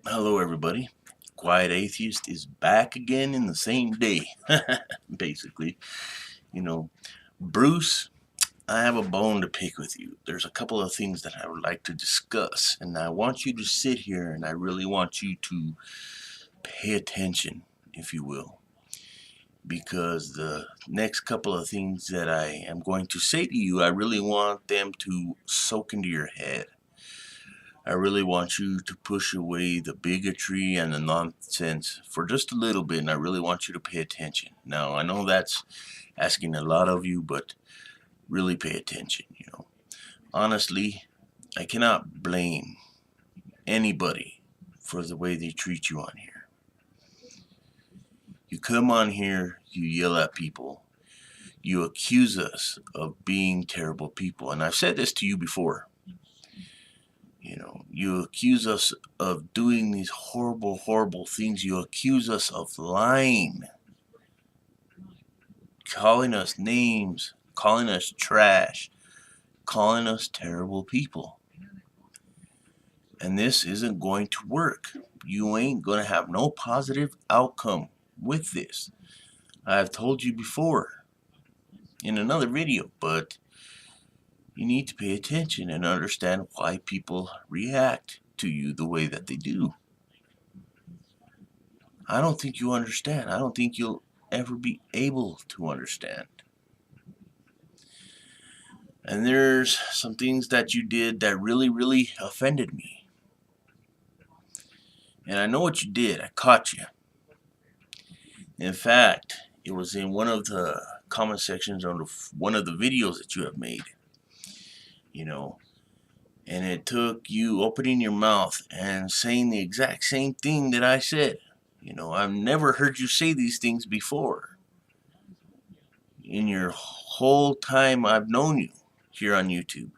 Hello, everybody. Quiet Atheist is back again in the same day. Basically, you know, Bruce, I have a bone to pick with you. There's a couple of things that I would like to discuss, and I want you to sit here and I really want you to pay attention, if you will, because the next couple of things that I am going to say to you, I really want them to soak into your head. I really want you to push away the bigotry and the nonsense for just a little bit, and I really want you to pay attention. Now, I know that's asking a lot of you, but really pay attention. Honestly, I cannot blame anybody for the way they treat you on here. You come on here, you yell at people, you accuse us of being terrible people, and I've said this to you before. You accuse us of doing these horrible, horrible things. You accuse us of lying, calling us names, calling us trash, calling us terrible people. And this isn't going to work. You ain't going to have no positive outcome with this. I've told you before in another video, but you need to pay attention and understand why people react to you the way that they do. I don't think you understand. I don't think you'll ever be able to understand. And there's some things that you did that really, really offended me. And I know what you did. I caught you. In fact, it was in one of the comment sections on one of the videos that you have made. You know, and it took you opening your mouth and saying the exact same thing that I said. I've never heard you say these things before. In your whole time I've known you here on YouTube,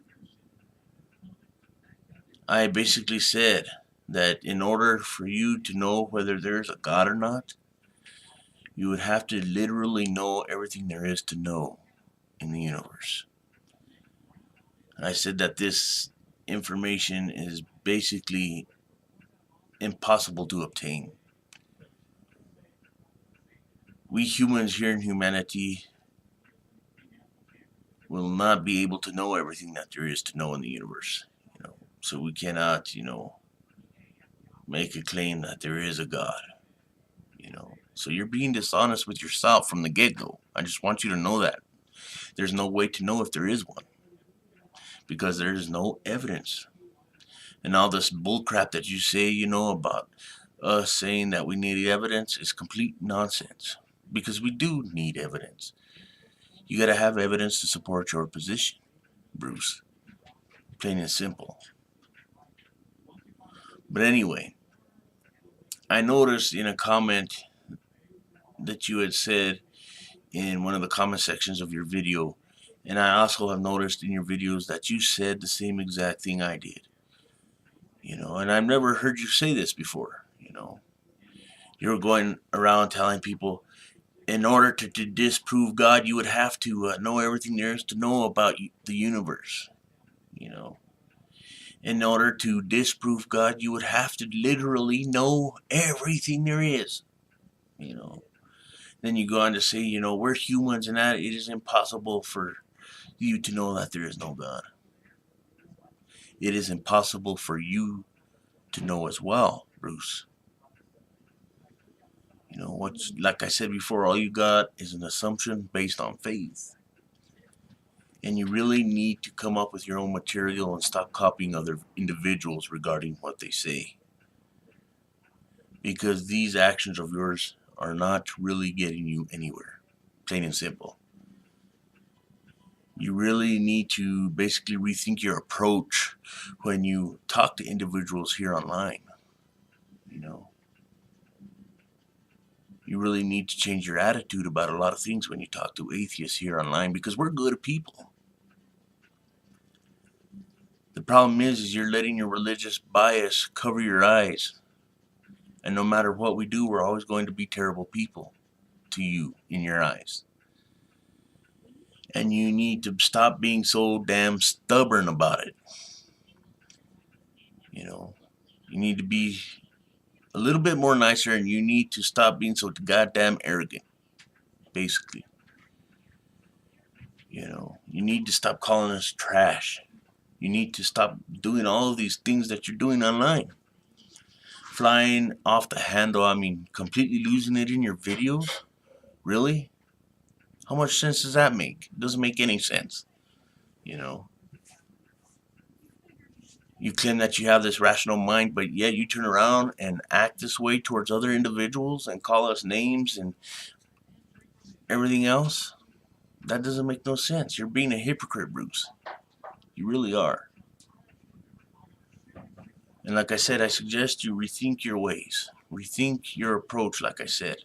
I basically said that in order for you to know whether there's a God or not, you would have to literally know everything there is to know in the universe. And I said that this information is basically impossible to obtain. We humans here in humanity will not be able to know everything that there is to know in the universe. So we cannot, make a claim that there is a God. So you're being dishonest with yourself from the get-go. I just want you to know that. There's no way to know if there is one because there is no evidence. And all this bullcrap that you say, about us saying that we need evidence is complete nonsense because we do need evidence. You got to have evidence to support your position, Bruce. Plain and simple. But anyway, I noticed in a comment that you had said in one of the comment sections of your video, and I also have noticed in your videos that you said the same exact thing I did. And I've never heard you say this before. You're going around telling people in order to disprove God, you would have to know everything there is to know about the universe. In order to disprove God, you would have to literally know everything there is. Then you go on to say, we're humans and that it is impossible for you to know that there is no God. It is impossible for you to know as well, Bruce. What's like I said before, all you got is an assumption based on faith. And you really need to come up with your own material and stop copying other individuals regarding what they say. Because these actions of yours are not really getting you anywhere. Plain and simple. You really need to basically rethink your approach when you talk to individuals here online. You really need to change your attitude about a lot of things when you talk to atheists here online because we're good people. The problem is you're letting your religious bias cover your eyes. And no matter what we do, we're always going to be terrible people to you in your eyes. And you need to stop being so damn stubborn about it. You need to be a little bit more nicer, and you need to stop being so goddamn arrogant, basically. You need to stop calling us trash. You need to stop doing all of these things that you're doing online. Flying off the handle, I mean, completely losing it in your videos? Really? How much sense does that make? It doesn't make any sense. You know? You claim that you have this rational mind, but yet you turn around and act this way towards other individuals and call us names and everything else? That doesn't make no sense. You're being a hypocrite, Bruce. You really are. And like I said, I suggest you rethink your ways. Rethink your approach, like I said.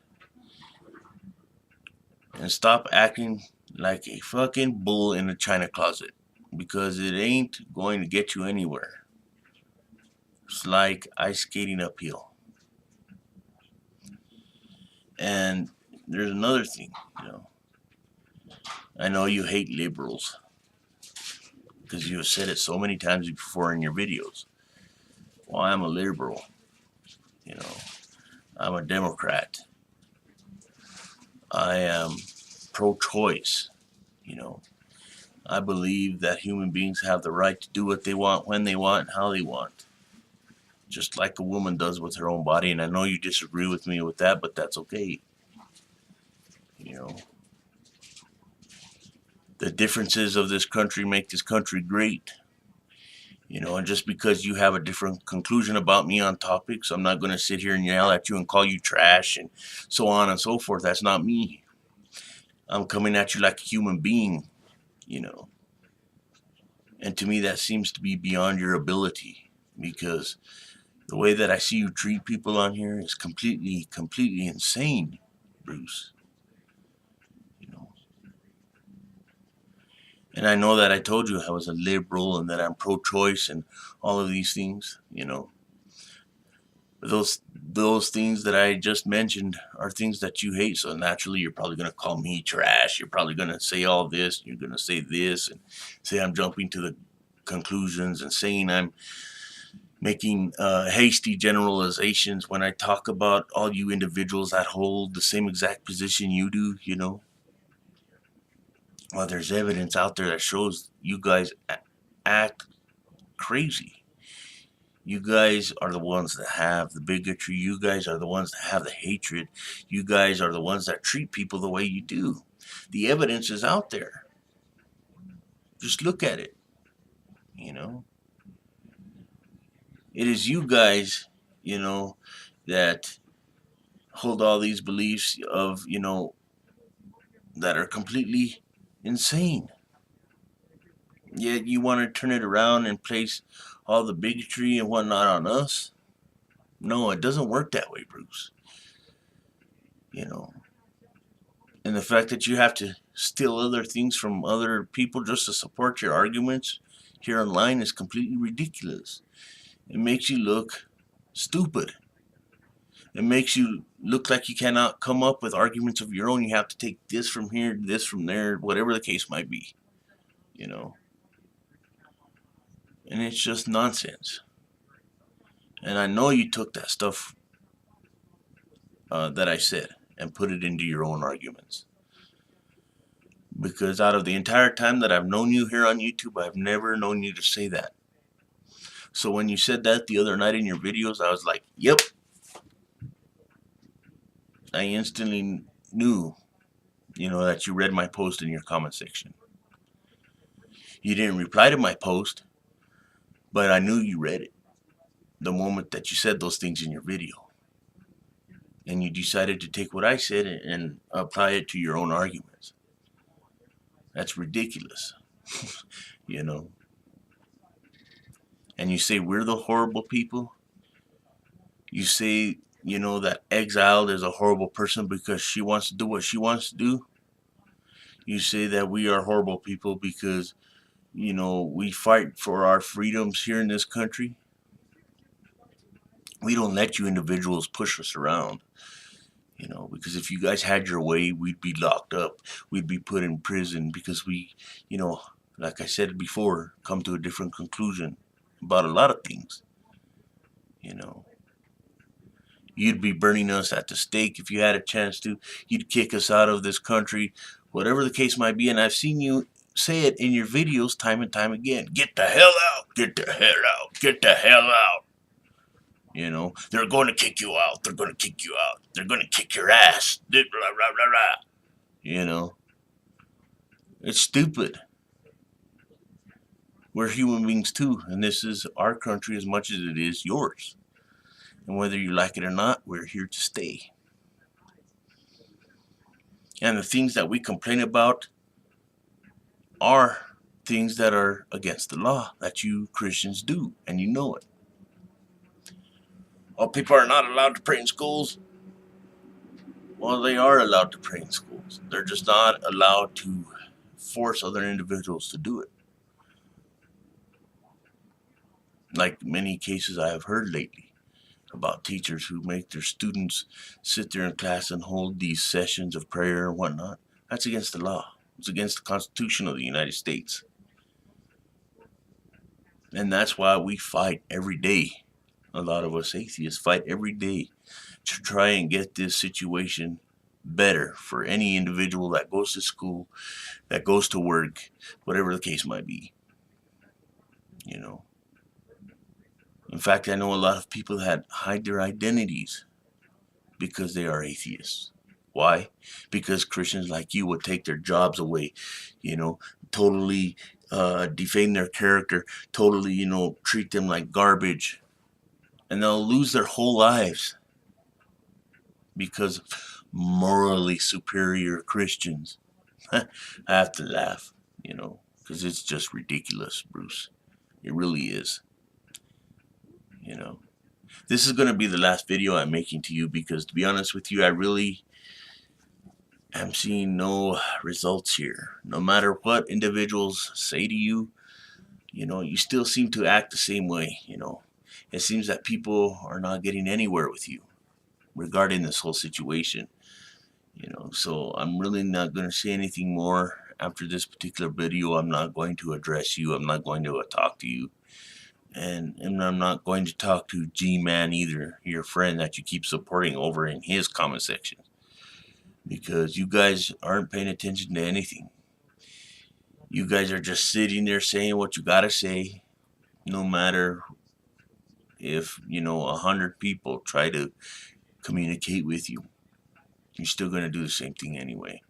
And stop acting like a fucking bull in a china closet. Because it ain't going to get you anywhere. It's like ice skating uphill. And there's another thing, I know you hate liberals. Because you have said it so many times before in your videos. Well, I'm a liberal. I'm a Democrat. I am pro-choice. I believe that human beings have the right to do what they want, when they want, how they want. Just like a woman does with her own body. And I know you disagree with me with that, but that's okay. The differences of this country make this country great. And just because you have a different conclusion about me on topics, I'm not going to sit here and yell at you and call you trash and so on and so forth. That's not me. I'm coming at you like a human being, And to me, that seems to be beyond your ability, because the way that I see you treat people on here is completely insane, Bruce. And I know that I told you I was a liberal and that I'm pro-choice and all of these things, Those things that I just mentioned are things that you hate. So naturally, you're probably going to call me trash. You're probably going to say all this. You're going to say this and say I'm jumping to the conclusions and saying I'm making hasty generalizations when I talk about all you individuals that hold the same exact position you do, Well, there's evidence out there that shows you guys act crazy. You guys are the ones that have the bigotry. You guys are the ones that have the hatred. You guys are the ones that treat people the way you do. The evidence is out there. Just look at it. It is you guys, that hold all these beliefs of, that are completely insane. Yet you want to turn it around and place all the bigotry and whatnot on us? No, it doesn't work that way, Bruce. And the fact that you have to steal other things from other people just to support your arguments here online is completely ridiculous. It makes you look stupid. It makes you look like you cannot come up with arguments of your own. You have to take this from here, this from there, whatever the case might be. And it's just nonsense. And I know you took that stuff that I said and put it into your own arguments. Because out of the entire time that I've known you here on YouTube, I've never known you to say that. So when you said that the other night in your videos, I was like, yep. I instantly knew, that you read my post in your comment section. You didn't reply to my post, but I knew you read it the moment that you said those things in your video. And you decided to take what I said and apply it to your own arguments. That's ridiculous. And you say we're the horrible people. You say, that Exiled is a horrible person because she wants to do what she wants to do. You say that we are horrible people because, we fight for our freedoms here in this country. We don't let you individuals push us around. Because if you guys had your way, we'd be locked up. We'd be put in prison because we, like I said before, come to a different conclusion about a lot of things. You'd be burning us at the stake if you had a chance to. You'd kick us out of this country, whatever the case might be. And I've seen you say it in your videos time and time again. Get the hell out. Get the hell out. Get the hell out. You know, they're going to kick you out. They're going to kick you out. They're going to kick your ass. Blah, blah, blah, blah. You know, it's stupid. We're human beings too, and this is our country as much as it is yours. And whether you like it or not, we're here to stay. And the things that we complain about are things that are against the law that you Christians do, and you know it. Oh, people are not allowed to pray in schools. Well, they are allowed to pray in schools. They're just not allowed to force other individuals to do it. Like many cases I have heard lately about teachers who make their students sit there in class and hold these sessions of prayer and whatnot. That's against the law. It's against the Constitution of the United States. And that's why we fight every day. A lot of us atheists fight every day to try and get this situation better for any individual that goes to school, that goes to work, whatever the case might be. You know. In fact, I know a lot of people that hide their identities because they are atheists. Why? Because Christians like you would take their jobs away, totally defame their character, totally, treat them like garbage. And they'll lose their whole lives because of morally superior Christians. I have to laugh, because it's just ridiculous, Bruce. It really is. This is going to be the last video I'm making to you because, to be honest with you, I really am seeing no results here. No matter what individuals say to you, you still seem to act the same way. It seems that people are not getting anywhere with you regarding this whole situation. So I'm really not going to say anything more after this particular video. I'm not going to address you. I'm not going to talk to you. And I'm not going to talk to G-Man either, your friend that you keep supporting over in his comment section. Because you guys aren't paying attention to anything. You guys are just sitting there saying what you gotta say, no matter if, 100 people try to communicate with you. You're still going to do the same thing anyway.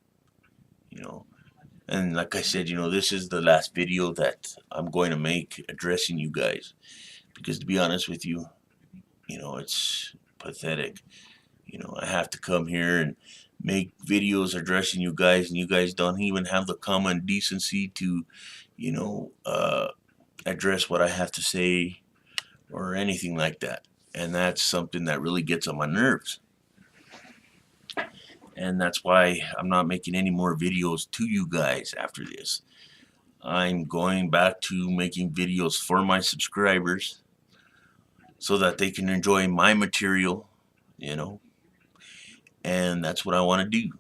And like I said, this is the last video that I'm going to make addressing you guys. Because to be honest with you, it's pathetic. I have to come here and make videos addressing you guys, and you guys don't even have the common decency to, address what I have to say or anything like that. And that's something that really gets on my nerves. And that's why I'm not making any more videos to you guys after this. I'm going back to making videos for my subscribers so that they can enjoy my material, and that's what I want to do.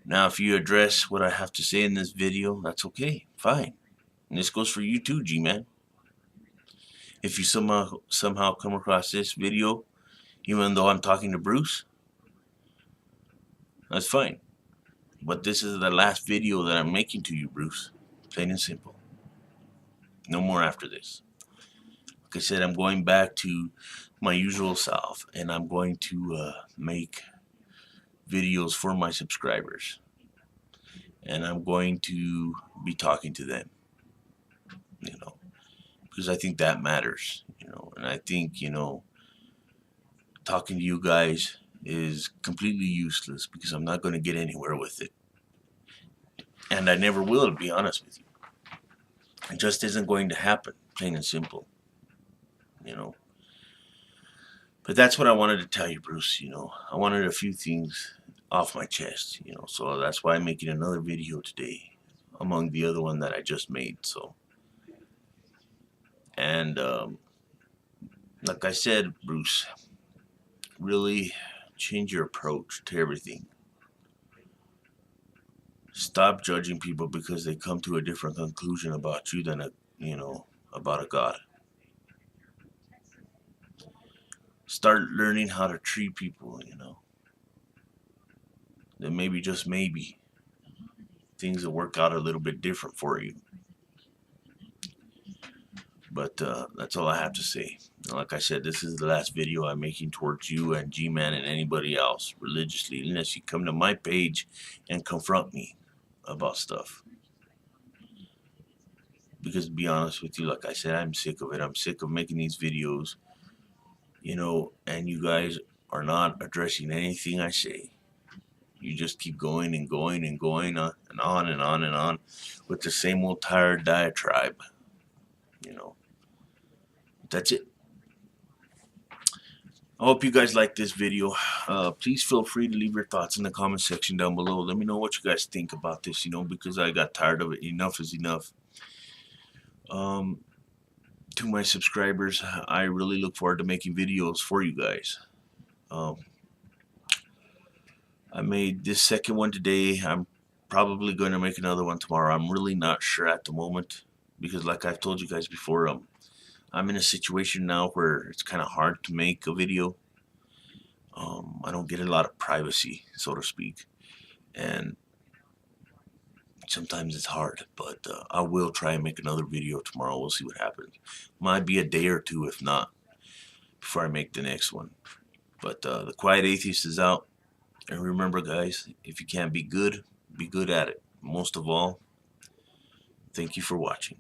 Now, if you address what I have to say in this video, that's okay, fine. And this goes for you too, G-Man. If you somehow come across this video, even though I'm talking to Bruce, that's fine. But this is the last video that I'm making to you, Bruce. Plain and simple. No more after this. Like I said, I'm going back to my usual self, and I'm going to make videos for my subscribers. And I'm going to be talking to them, because I think that matters, and I think, talking to you guys is completely useless because I'm not going to get anywhere with it. And I never will, to be honest with you. It just isn't going to happen, plain and simple. But that's what I wanted to tell you, Bruce. I wanted a few things off my chest, so that's why I'm making another video today, among the other one that I just made. So, and like I said, Bruce, really change your approach to everything. Stop judging people because they come to a different conclusion about you than about a God. start learning how to treat people, then maybe, just maybe, things will work out a little bit different for you. But that's all I have to say. Like I said, this is the last video I'm making towards you and G-Man and anybody else religiously, unless you come to my page and confront me about stuff. Because to be honest with you, like I said, I'm sick of it. I'm sick of making these videos, and you guys are not addressing anything I say. You just keep going and going and going on and on and on and on with the same old tired diatribe. That's it. I hope you guys like this video. Please feel free to leave your thoughts in the comment section down below. Let me know what you guys think about this, because I got tired of it. Enough is enough. To my subscribers, I really look forward to making videos for you guys. I made this second one today. I'm probably going to make another one tomorrow. I'm really not sure at the moment, because like I've told you guys before, I'm in a situation now where it's kind of hard to make a video. I don't get a lot of privacy, so to speak, and sometimes it's hard, but I will try and make another video tomorrow. We'll see what happens. Might be a day or two, if not, before I make the next one. But the Quiet Atheist is out. And remember, guys, if you can't be good at it. Most of all, thank you for watching.